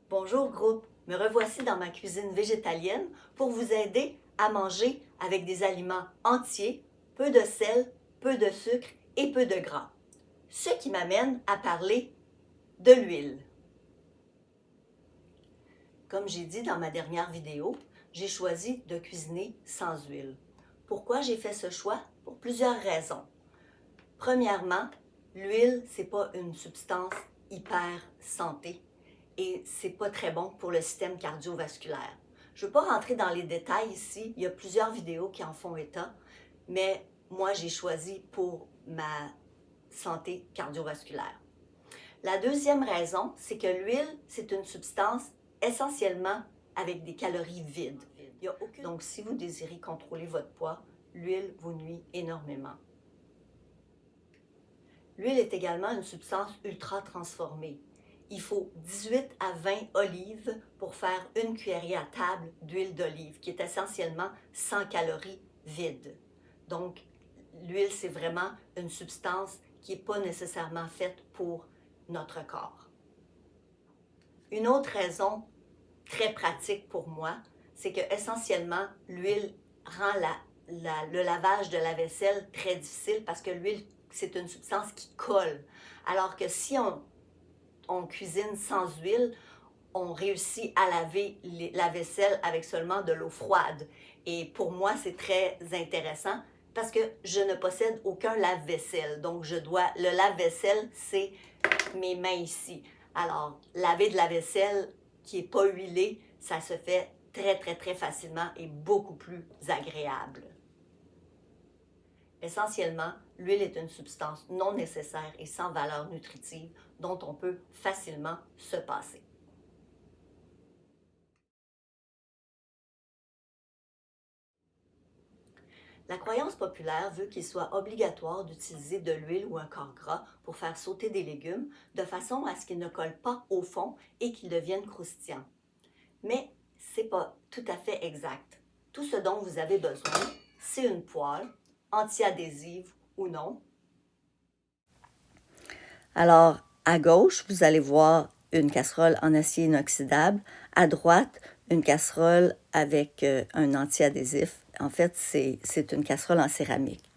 Bonjour groupe, me revoici dans ma cuisine végétalienne pour vous aider à manger avec des aliments entiers, peu de sel, peu de sucre et peu de gras. Ce qui m'amène à parler de l'huile. Comme j'ai dit dans ma dernière vidéo, j'ai choisi de cuisiner sans huile. Pourquoi j'ai fait ce choix? Pour plusieurs raisons. Premièrement, l'huile, c'est pas une substance hyper santé et c'est pas très bon pour le système cardiovasculaire. Je ne veux pas rentrer dans les détails ici, il y a plusieurs vidéos qui en font état, mais moi j'ai choisi pour ma santé cardiovasculaire. La deuxième raison, c'est que l'huile, c'est une substance essentiellement avec des calories vides. Donc si vous désirez contrôler votre poids, l'huile vous nuit énormément. L'huile est également une substance ultra transformée. Il faut 18 à 20 olives pour faire une cuillerée à table d'huile d'olive, qui est essentiellement 100 calories vides. Donc, l'huile, c'est vraiment une substance qui n'est pas nécessairement faite pour notre corps. Une autre raison très pratique pour moi, c'est que essentiellement, l'huile rend le lavage de la vaisselle très difficile parce que l'huile, c'est une substance qui colle. Alors que si on cuisine sans huile, on réussit à laver la vaisselle avec seulement de l'eau froide. Et pour moi, c'est très intéressant parce que je ne possède aucun lave-vaisselle. Donc, le lave-vaisselle, c'est mes mains ici. Alors, laver de la vaisselle qui n'est pas huilée, ça se fait très facilement et beaucoup plus agréable. Essentiellement, l'huile est une substance non nécessaire et sans valeur nutritive dont on peut facilement se passer. La croyance populaire veut qu'il soit obligatoire d'utiliser de l'huile ou un corps gras pour faire sauter des légumes de façon à ce qu'ils ne collent pas au fond et qu'ils deviennent croustillants. Mais ce n'est pas tout à fait exact. Tout ce dont vous avez besoin, c'est une poêle, anti-adhésive ou non. Alors, à gauche, vous allez voir une casserole en acier inoxydable. À droite, une casserole avec un anti-adhésif. En fait, c'est une casserole en céramique.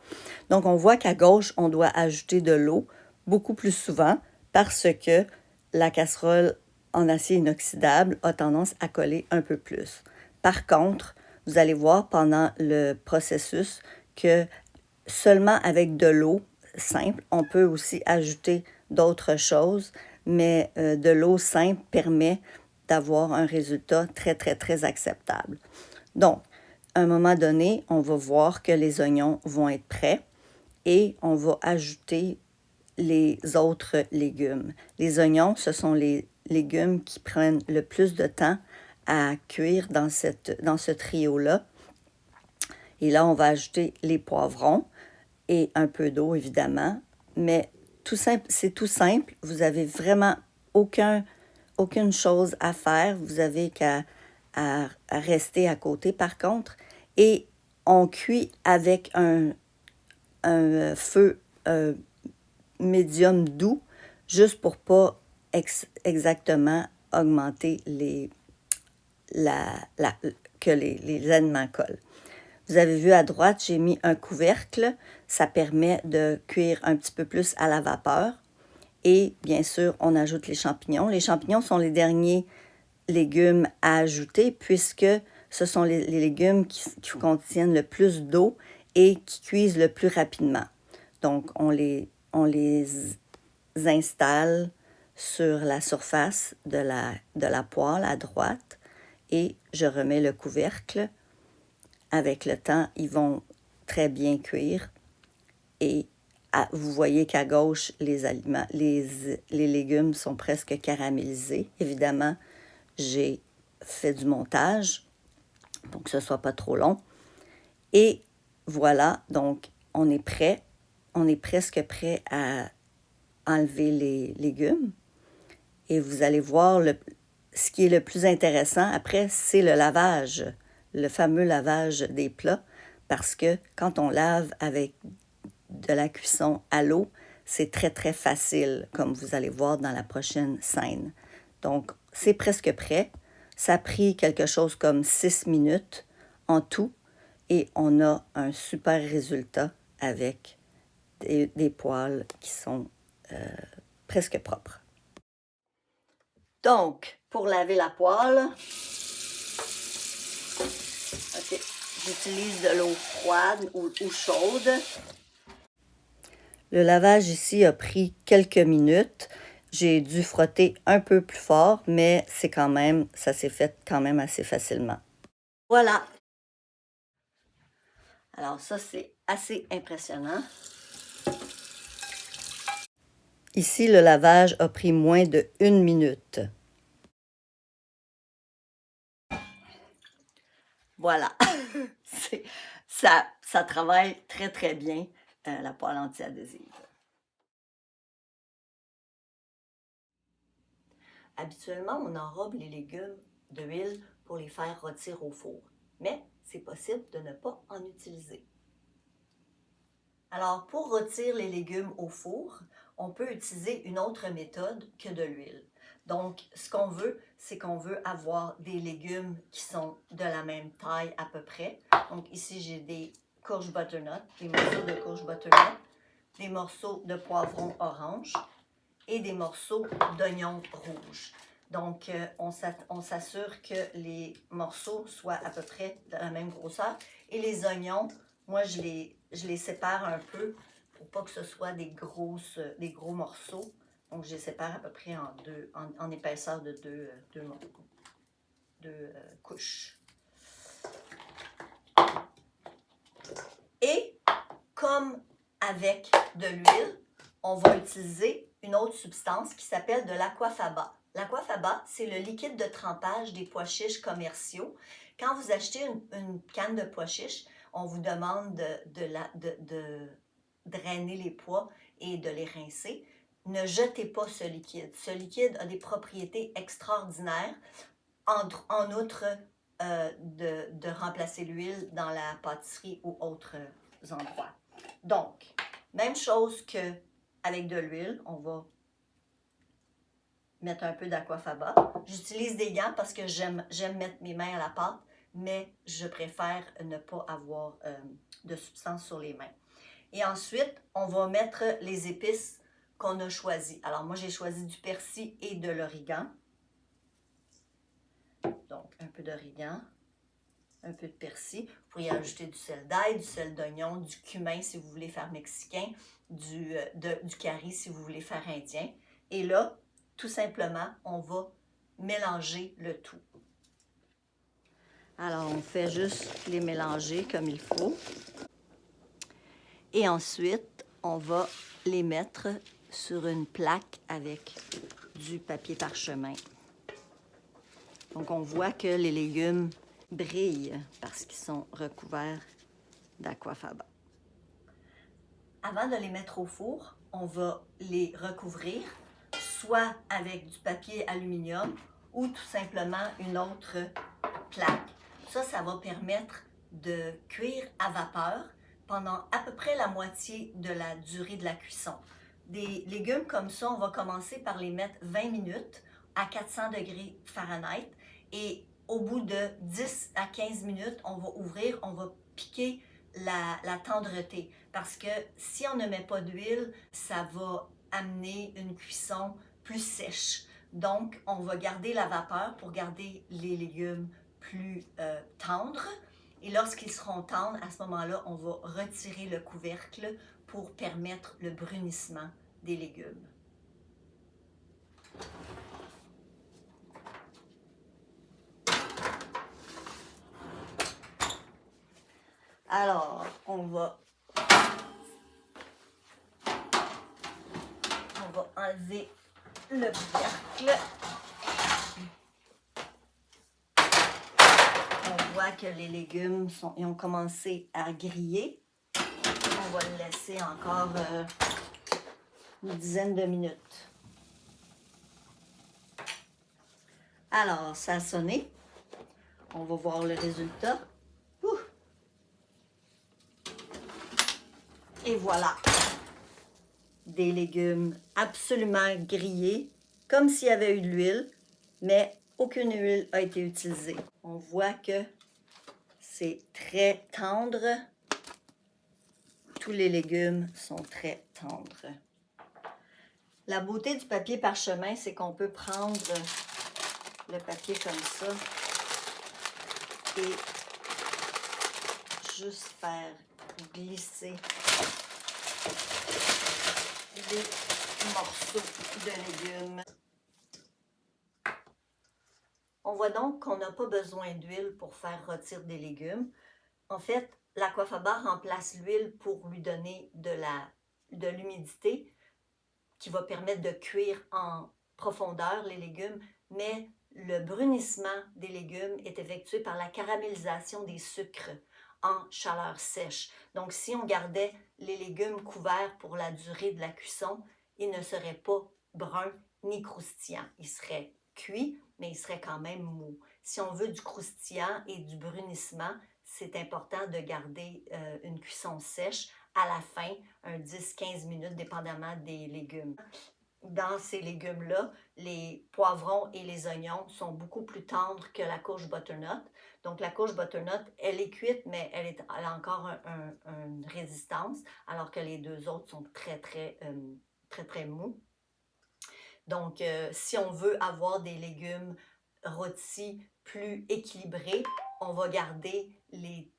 Donc, on voit qu'à gauche, on doit ajouter de l'eau beaucoup plus souvent parce que la casserole en acier inoxydable a tendance à coller un peu plus. Par contre, vous allez voir pendant le processus que seulement avec de l'eau simple, on peut aussi ajouter d'autres choses, mais de l'eau simple permet d'avoir un résultat très acceptable. Donc, à un moment donné, on va voir que les oignons vont être prêts et on va ajouter les autres légumes. Les oignons, ce sont les légumes qui prennent le plus de temps à cuire dans ce trio-là. Et là, on va ajouter les poivrons et un peu d'eau, évidemment. Mais c'est tout simple. Vous n'avez vraiment aucune chose à faire. Vous avez qu'à rester à côté, par contre. Et on cuit avec un feu médium doux, juste pour pas exactement augmenter que les aliments collent. Vous avez vu à droite, j'ai mis un couvercle. Ça permet de cuire un petit peu plus à la vapeur. Et bien sûr, on ajoute les champignons. Les champignons sont les derniers légumes à ajouter puisque ce sont les légumes qui contiennent le plus d'eau et qui cuisent le plus rapidement. Donc, on les installe sur la surface de la poêle à droite et je remets le couvercle. Avec le temps, ils vont très bien cuire et vous voyez qu'à gauche, les légumes sont presque caramélisés. Évidemment, j'ai fait du montage pour que ce ne soit pas trop long. Et voilà, donc on est prêt. On est presque prêt à enlever les légumes. Et vous allez voir, ce qui est le plus intéressant après, c'est le lavage, le fameux lavage des plats, parce que quand on lave avec de la cuisson à l'eau, c'est très facile, comme vous allez voir dans la prochaine scène. Donc, c'est presque prêt. Ça a pris quelque chose comme 6 minutes en tout et on a un super résultat avec des poêles qui sont presque propres. Donc, pour laver la poêle, j'utilise de l'eau froide ou chaude. Le lavage ici a pris quelques minutes. J'ai dû frotter un peu plus fort, mais ça s'est fait quand même assez facilement. Voilà. Alors ça, c'est assez impressionnant. Ici, le lavage a pris moins de 1 minute. Voilà. Ça travaille très, très bien, la poêle anti-adhésive. Habituellement, on enrobe les légumes d'huile pour les faire rôtir au four, mais c'est possible de ne pas en utiliser. Alors, pour rôtir les légumes au four, on peut utiliser une autre méthode que de l'huile. Donc, ce qu'on veut, c'est qu'on veut avoir des légumes qui sont de la même taille à peu près. Donc, ici, j'ai des courges butternut, des morceaux de courges butternut, des morceaux de poivrons orange et des morceaux d'oignons rouges. Donc, on s'assure que les morceaux soient à peu près de la même grosseur. Et les oignons, moi, je les sépare un peu pour pas que ce soit des gros morceaux. Donc, je les sépare à peu près en épaisseur de deux couches. Et comme avec de l'huile, on va utiliser une autre substance qui s'appelle de l'aquafaba. L'aquafaba, c'est le liquide de trempage des pois chiches commerciaux. Quand vous achetez une canne de pois chiches, on vous demande de drainer les pois et de les rincer. Ne jetez pas ce liquide. Ce liquide a des propriétés extraordinaires, en outre de remplacer l'huile dans la pâtisserie ou autres endroits. Donc, même chose qu'avec de l'huile, on va mettre un peu d'aquafaba. J'utilise des gants parce que j'aime mettre mes mains à la pâte, mais je préfère ne pas avoir de substance sur les mains. Et ensuite, on va mettre les épices qu'on a choisies. Alors moi, j'ai choisi du persil et de l'origan. Donc, un peu d'origan, un peu de persil. Vous pourriez ajouter du sel d'ail, du sel d'oignon, du cumin si vous voulez faire mexicain, du curry si vous voulez faire indien. Et là, tout simplement, on va mélanger le tout. Alors, on fait juste les mélanger comme il faut. Et ensuite, on va les mettre sur une plaque avec du papier parchemin. Donc, on voit que les légumes brillent parce qu'ils sont recouverts d'aquafaba. Avant de les mettre au four, on va les recouvrir soit avec du papier aluminium ou tout simplement une autre plaque. Ça va permettre de cuire à vapeur pendant à peu près la moitié de la durée de la cuisson. Des légumes comme ça, on va commencer par les mettre 20 minutes à 400 degrés Fahrenheit et au bout de 10 à 15 minutes, on va ouvrir, on va piquer la tendreté parce que si on ne met pas d'huile, ça va amener une cuisson plus sèche. Donc, on va garder la vapeur pour garder les légumes plus tendres. Et lorsqu'ils seront tendres, à ce moment-là, on va retirer le couvercle pour permettre le brunissement des légumes. Alors, on va enlever le couvercle. On voit que les légumes ont commencé à griller. On va le laisser encore une dizaine de minutes. Alors, ça a sonné. On va voir le résultat. Et voilà, des légumes absolument grillés, comme s'il y avait eu de l'huile, mais aucune huile a été utilisée. On voit que c'est très tendre. Tous les légumes sont très tendres. La beauté du papier parchemin, c'est qu'on peut prendre le papier comme ça et juste faire glisser des morceaux de légumes. On voit donc qu'on n'a pas besoin d'huile pour faire rôtir des légumes. En fait, l'aquafaba remplace l'huile pour lui donner de l'humidité qui va permettre de cuire en profondeur les légumes, mais le brunissement des légumes est effectué par la caramélisation des sucres en chaleur sèche. Donc, si on gardait les légumes couverts pour la durée de la cuisson, ils ne seraient pas bruns ni croustillants. Ils seraient cuits, mais ils seraient quand même mous. Si on veut du croustillant et du brunissement, c'est important de garder une cuisson sèche à la fin, un 10-15 minutes, dépendamment des légumes. Dans ces légumes-là, les poivrons et les oignons sont beaucoup plus tendres que la courge butternut. Donc, la courge butternut, elle est cuite, mais elle a encore une résistance, alors que les deux autres sont très mous. Donc, si on veut avoir des légumes rôtis plus équilibrés, on va garder les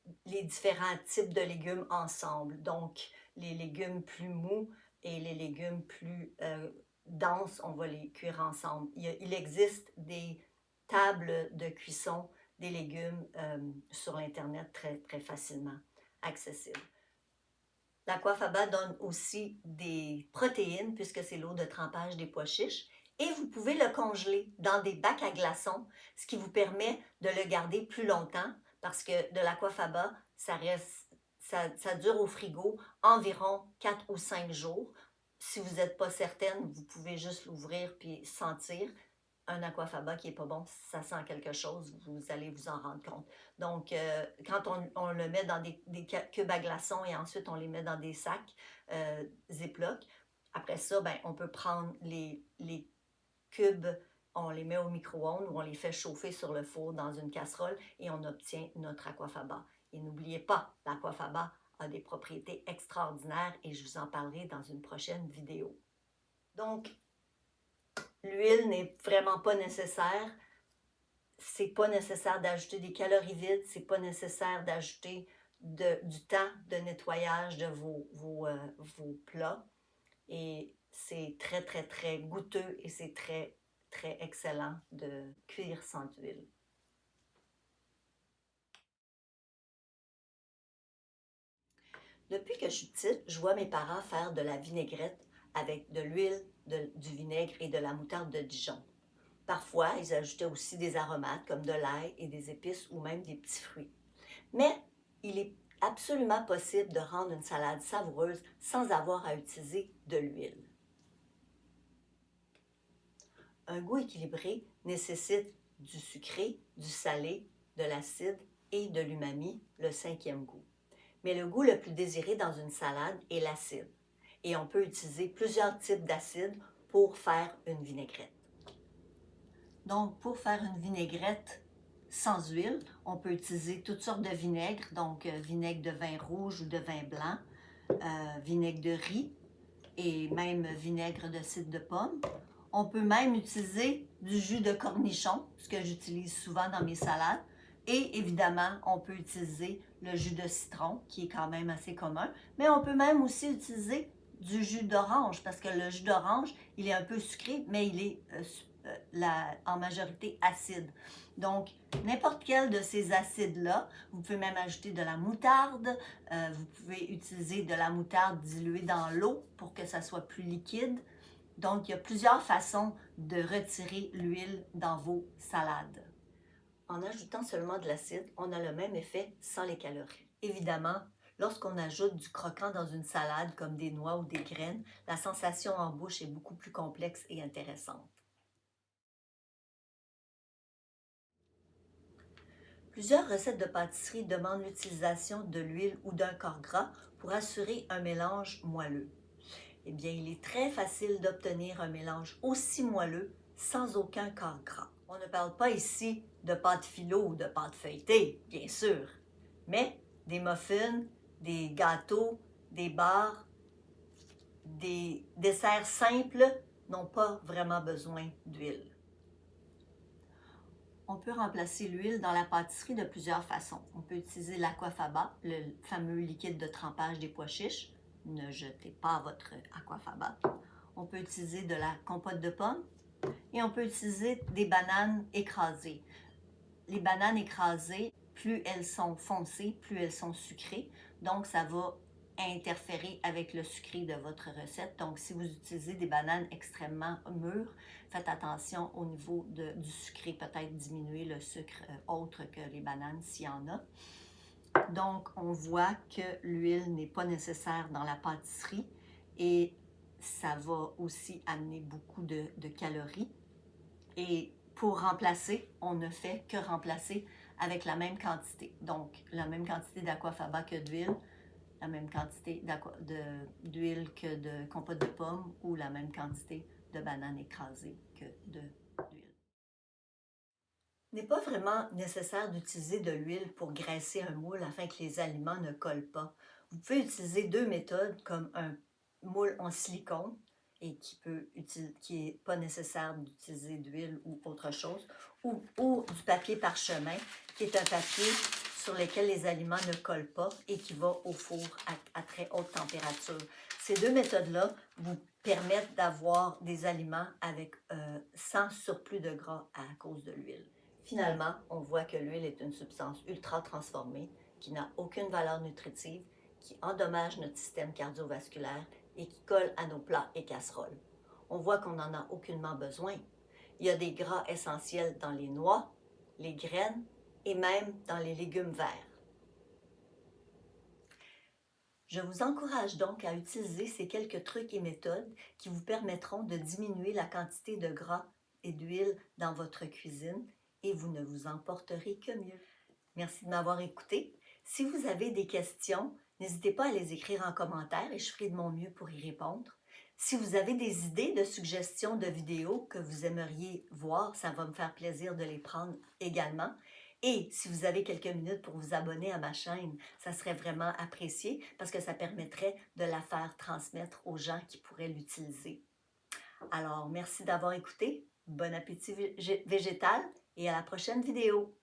différents types de légumes ensemble. Donc, les légumes plus mous et les légumes plus denses, on va les cuire ensemble. Il existe des tables de cuisson des légumes sur l'Internet très facilement accessibles. L'aquafaba donne aussi des protéines puisque c'est l'eau de trempage des pois chiches et vous pouvez le congeler dans des bacs à glaçons, ce qui vous permet de le garder plus longtemps parce que de l'aquafaba, ça dure au frigo environ 4 ou 5 jours. Si vous n'êtes pas certaine, vous pouvez juste l'ouvrir puis sentir. Un aquafaba qui n'est pas bon, ça sent quelque chose, vous allez vous en rendre compte. Donc, quand on le met dans des cubes à glaçons et ensuite on les met dans des sacs Ziploc, après ça, ben, on peut prendre les cubes, on les met au micro-ondes ou on les fait chauffer sur le four dans une casserole et on obtient notre aquafaba. Et n'oubliez pas, l'aquafaba a des propriétés extraordinaires et je vous en parlerai dans une prochaine vidéo. Donc, l'huile n'est vraiment pas nécessaire. C'est pas nécessaire d'ajouter des calories vides. C'est pas nécessaire d'ajouter du temps de nettoyage de vos plats. Et c'est très goûteux et c'est très excellent de cuire sans huile. Depuis que je suis petite, je vois mes parents faire de la vinaigrette avec de l'huile, du vinaigre et de la moutarde de Dijon. Parfois, ils ajoutaient aussi des aromates comme de l'ail et des épices ou même des petits fruits. Mais il est absolument possible de rendre une salade savoureuse sans avoir à utiliser de l'huile. Un goût équilibré nécessite du sucré, du salé, de l'acide et de l'umami, le cinquième goût. Mais le goût le plus désiré dans une salade est l'acide. Et on peut utiliser plusieurs types d'acide pour faire une vinaigrette. Donc, pour faire une vinaigrette sans huile, on peut utiliser toutes sortes de vinaigres, donc vinaigre de vin rouge ou de vin blanc, vinaigre de riz et même vinaigre de cidre de pomme. On peut même utiliser du jus de cornichon, ce que j'utilise souvent dans mes salades. Et évidemment, on peut utiliser le jus de citron, qui est quand même assez commun. Mais on peut même aussi utiliser du jus d'orange, parce que le jus d'orange, il est un peu sucré, mais il est en majorité acide. Donc, n'importe quel de ces acides-là, vous pouvez même ajouter de la moutarde, vous pouvez utiliser de la moutarde diluée dans l'eau pour que ça soit plus liquide. Donc, il y a plusieurs façons de retirer l'huile dans vos salades. En ajoutant seulement de l'acide, on a le même effet sans les calories. Évidemment, lorsqu'on ajoute du croquant dans une salade comme des noix ou des graines, la sensation en bouche est beaucoup plus complexe et intéressante. Plusieurs recettes de pâtisserie demandent l'utilisation de l'huile ou d'un corps gras pour assurer un mélange moelleux. Eh bien, il est très facile d'obtenir un mélange aussi moelleux sans aucun corps gras. On ne parle pas ici de pâte philo ou de pâte feuilletée, bien sûr, mais des muffins, des gâteaux, des bars, des desserts simples n'ont pas vraiment besoin d'huile. On peut remplacer l'huile dans la pâtisserie de plusieurs façons. On peut utiliser l'aquafaba, le fameux liquide de trempage des pois chiches. Ne jetez pas votre aquafaba. On peut utiliser de la compote de pommes et on peut utiliser des bananes écrasées. Les bananes écrasées, plus elles sont foncées, plus elles sont sucrées. Donc, ça va interférer avec le sucré de votre recette. Donc, si vous utilisez des bananes extrêmement mûres, faites attention au niveau du sucré. Peut-être diminuer le sucre autre que les bananes s'il y en a. Donc, on voit que l'huile n'est pas nécessaire dans la pâtisserie et ça va aussi amener beaucoup de calories. Et pour remplacer, on ne fait que remplacer avec la même quantité. Donc, la même quantité d'aquafaba que d'huile, la même quantité d'huile que de compote de pommes ou la même quantité de bananes écrasées que d'huile. Il n'est pas vraiment nécessaire d'utiliser de l'huile pour graisser un moule afin que les aliments ne collent pas. Vous pouvez utiliser deux méthodes comme un moule en silicone et qui n'est pas nécessaire d'utiliser d'huile ou autre chose, ou du papier parchemin, qui est un papier sur lequel les aliments ne collent pas et qui va au four à très haute température. Ces deux méthodes-là vous permettent d'avoir des aliments sans surplus de gras à cause de l'huile. Finalement, on voit que l'huile est une substance ultra transformée qui n'a aucune valeur nutritive, qui endommage notre système cardiovasculaire et qui colle à nos plats et casseroles. On voit qu'on n'en a aucunement besoin. Il y a des gras essentiels dans les noix, les graines et même dans les légumes verts. Je vous encourage donc à utiliser ces quelques trucs et méthodes qui vous permettront de diminuer la quantité de gras et d'huile dans votre cuisine et vous ne vous en porterez que mieux. Merci de m'avoir écouté. Si vous avez des questions, n'hésitez pas à les écrire en commentaire et je ferai de mon mieux pour y répondre. Si vous avez des idées de suggestions de vidéos que vous aimeriez voir, ça va me faire plaisir de les prendre également. Et si vous avez quelques minutes pour vous abonner à ma chaîne, ça serait vraiment apprécié parce que ça permettrait de la faire transmettre aux gens qui pourraient l'utiliser. Alors, merci d'avoir écouté. Bon appétit végétal et à la prochaine vidéo.